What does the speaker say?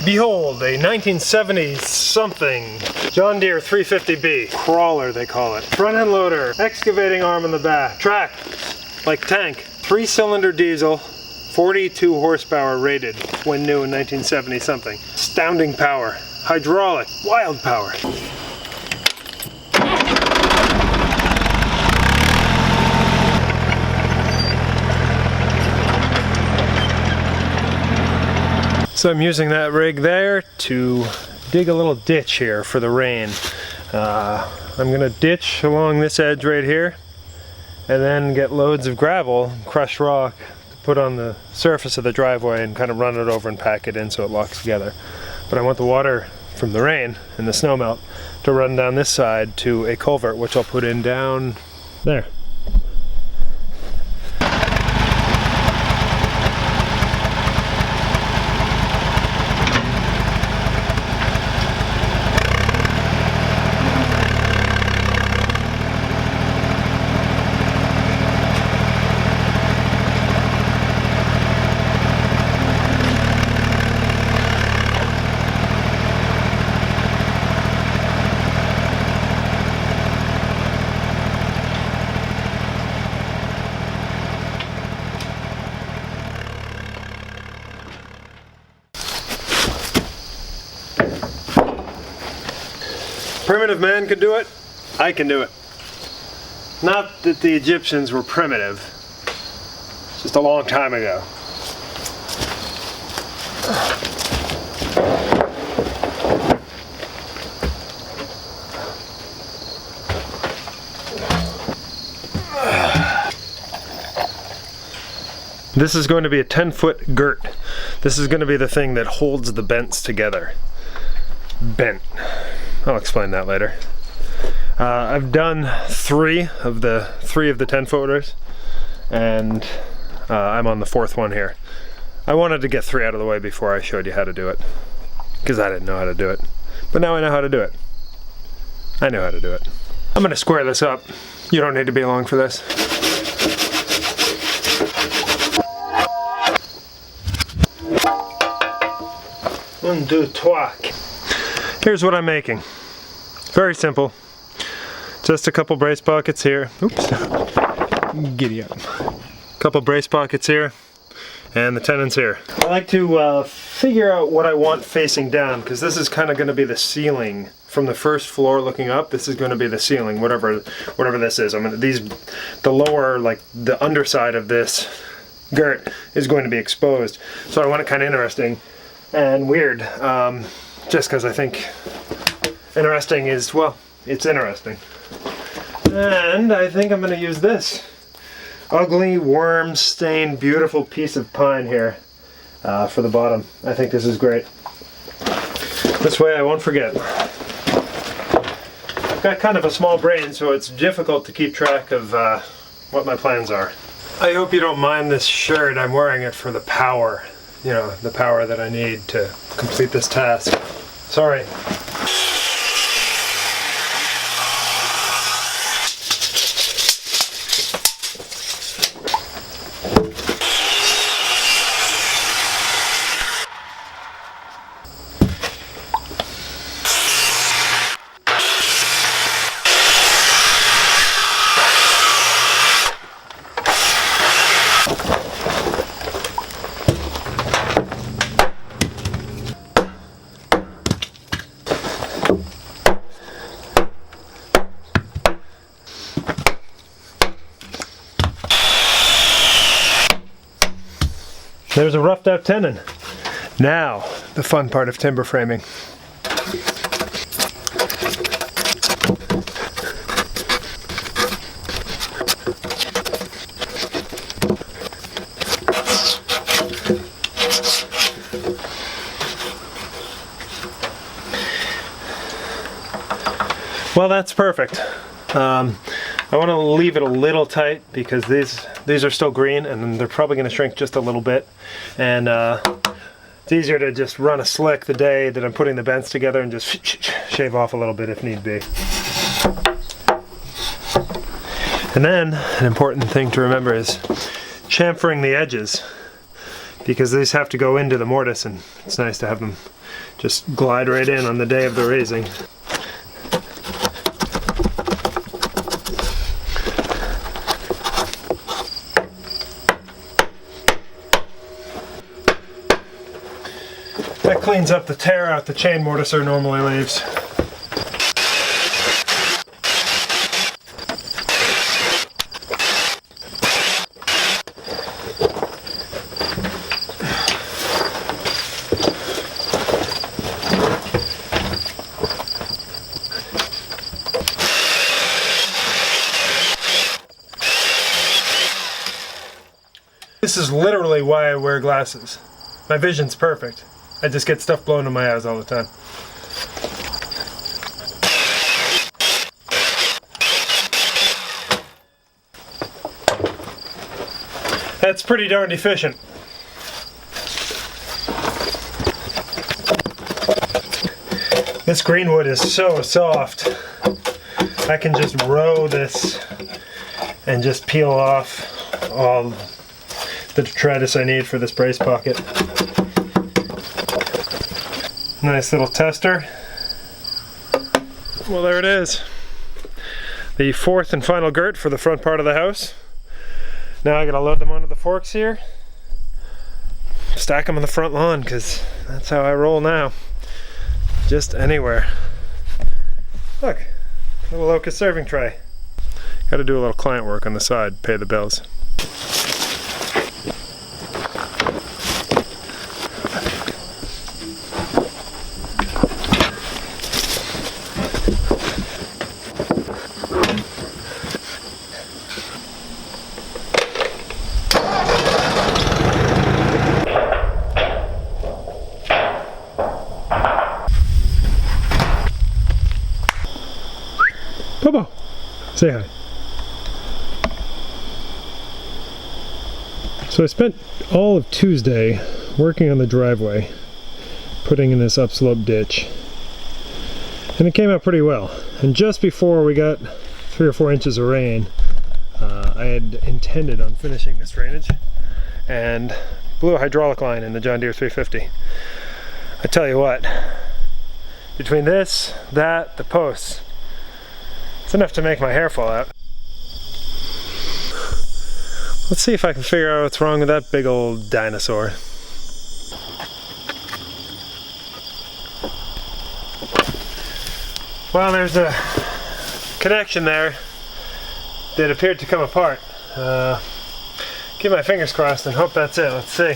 Behold, a 1970 something John Deere 350B. Crawler, they call it. Front end loader, excavating arm in the back. Track, like tank. 3-cylinder diesel, 42 horsepower rated when new in 1970 something. Astounding power. Hydraulic, wild power. So I'm using that rig there to dig a little ditch here for the rain. I'm gonna ditch along this edge right here and then get loads of gravel, crushed rock, to put on the surface of the driveway and kind of run it over and pack it in so it locks together. But I want the water from the rain and the snow melt to run down this side to a culvert, which I'll put in down there. Primitive man could do it, I can do it. Not that the Egyptians were primitive, just a long time ago. This is going to be a 10-foot Girt. This is going to be the thing that holds the bents together. Bent. I'll explain that later. I've done three of the 10-footers, and I'm on the 4th one here. I wanted to get 3 out of the way before I showed you how to do it, because I didn't know how to do it. But now I know how to do it. I know how to do it. I'm gonna square this up. You don't need to be along for this. Un, deux, trois. Here's what I'm making. Very simple. Just a couple brace pockets here. Oops. Giddy up. Couple brace pockets here, and the tenons here. I like to figure out what I want facing down, because this is kind of going to be the ceiling from the first floor looking up. This is going to be the ceiling, whatever this is. The lower, like the underside of this Girt is going to be exposed. So I want it kind of interesting and weird. Just because I think interesting is, well, it's interesting. And I think I'm going to use this ugly, worm-stained, beautiful piece of pine here for the bottom. I think this is great. This way I won't forget. I've got kind of a small brain, so it's difficult to keep track of what my plans are. I hope you don't mind this shirt. I'm wearing it for the power. You know, the power that I need to complete this task. Sorry. There's a roughed out tenon. Now, the fun part of timber framing. Well, that's perfect. I want to leave it a little tight because these are still green and they're probably going to shrink just a little bit. And it's easier to just run a slick the day that I'm putting the bents together and just shave off a little bit if need be. And then an important thing to remember is chamfering the edges. because these have to go into the mortise, and it's nice to have them just glide right in on the day of the raising. That cleans up the tear out the chain mortiser normally leaves. This is literally why I wear glasses. My vision's perfect. I just get stuff blown in my eyes all the time. That's pretty darned efficient. This green wood is so soft. I can just row this and just peel off all the detritus I need for this brace pocket. Nice little tester. Well, there it is. The fourth and final girt for the front part of the house. Now I gotta load them onto the forks here. Stack them on the front lawn, because that's how I roll now. Just anywhere. Look, little locust serving tray. Gotta do a little client work on the side, pay the bills. Bobo, say hi. So I spent all of Tuesday working on the driveway, putting in this upslope ditch, and it came out pretty well. And just before we got 3 or 4 inches of rain, I had intended on finishing this drainage and blew a hydraulic line in the John Deere 350. I tell you what, between this, that, the posts, it's enough to make my hair fall out. Let's see if I can figure out what's wrong with that big old dinosaur. Well, there's a connection there that appeared to come apart. Keep my fingers crossed and hope that's it. Let's see.